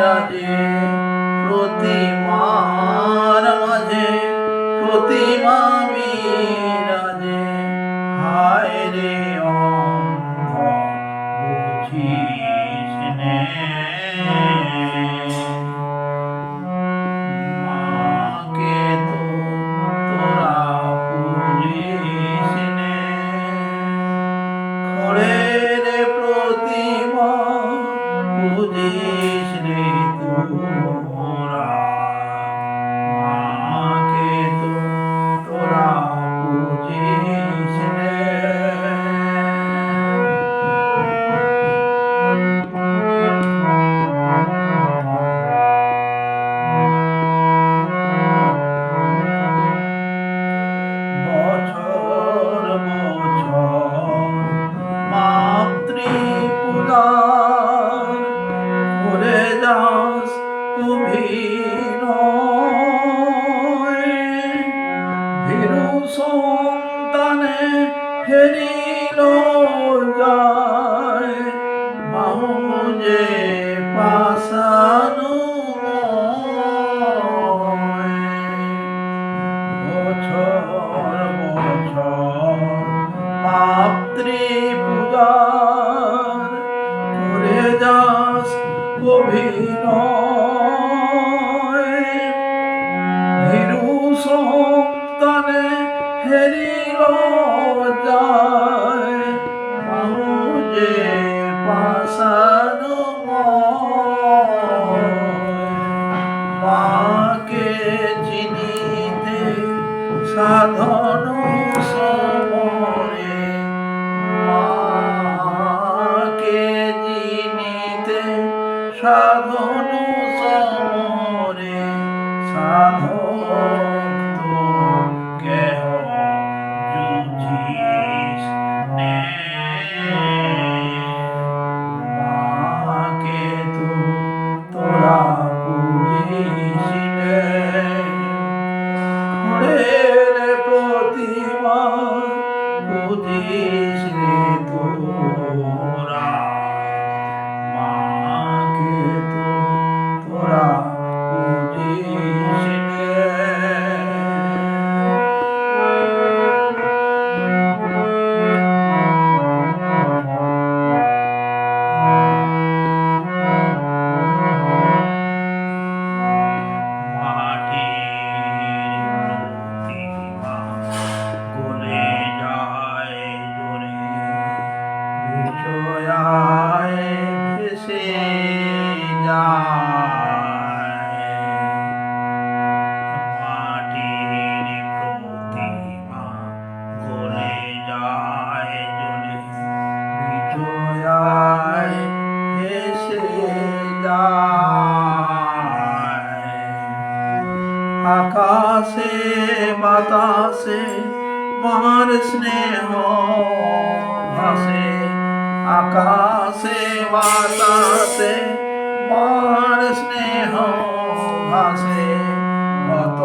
বিরাজে প্রতিমার মাঝে প্রতিমা বিরাজে হায় রে অন্ধ বুঝিস নে মাকে তো তোরা পুজিস নে খড়ের প্রতিমা পুজিস রে তোরা মাকে তো তোরা পুজিস নে বছর বছর মাতৃপূজার করে যাস অভিনয় ভীরু সন্তানে হেরিল যায় মাহুজে পাশানুময় বছর বছর মাতৃপূজার করে যাস অভিনয় ভীরু সন্তানে হেরিল যায় মাহুজে পাশানুময় মাকে চিনিতে সাধন সমরে মাকে চিনিতে সাধন সমরে সাধক তো কেহ যুঝিস নে মাকে তো তোরা পুজিস নে খড়ের প্রতিমা পুজিস রে তোরা মাকে তো তোরা পুজিস নে জয়ায় ভেসে যায় মাটির প্রতিমা গলে যায় জলে বিজয়ায় ভেসে যায় আকাশে বাতাসে মার স্নেহ ভাসে আকাশে বাতাসে মার স্নেহ ভাসে কত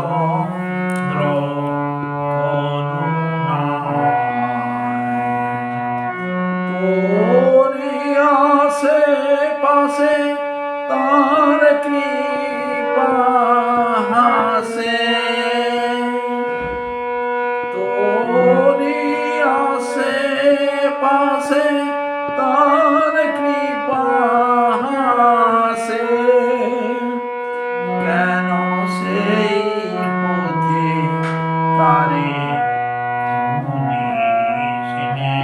তোরি আশে পাশে তার কৃপা হাসে তোরি আশে পাশে তার কৃপা হাসে কেন সেই পথে তারে খুঁজিস নে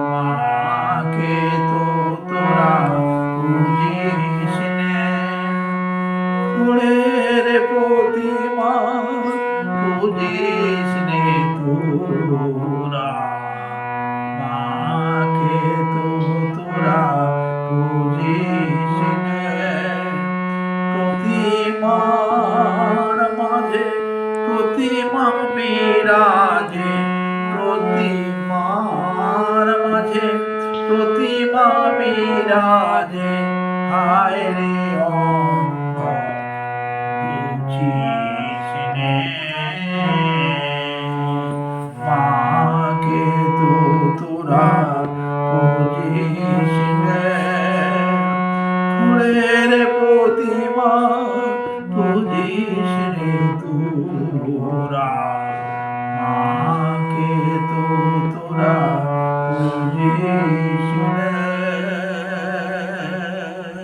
মাকে তো তোরা পুজিস নে খড়ের প্রতিমা পুজিস নে তোরা মাকে তো তোরা পুজিস নে প্রতিমার মাঝে প্রতিমা বিরাজে প্রতিমার মাঝে প্রতিমা বিরাজে হায় রে অন্ধ বুঝিস নে মাকে তো তোরা পুজিস নে বুঝি শুনে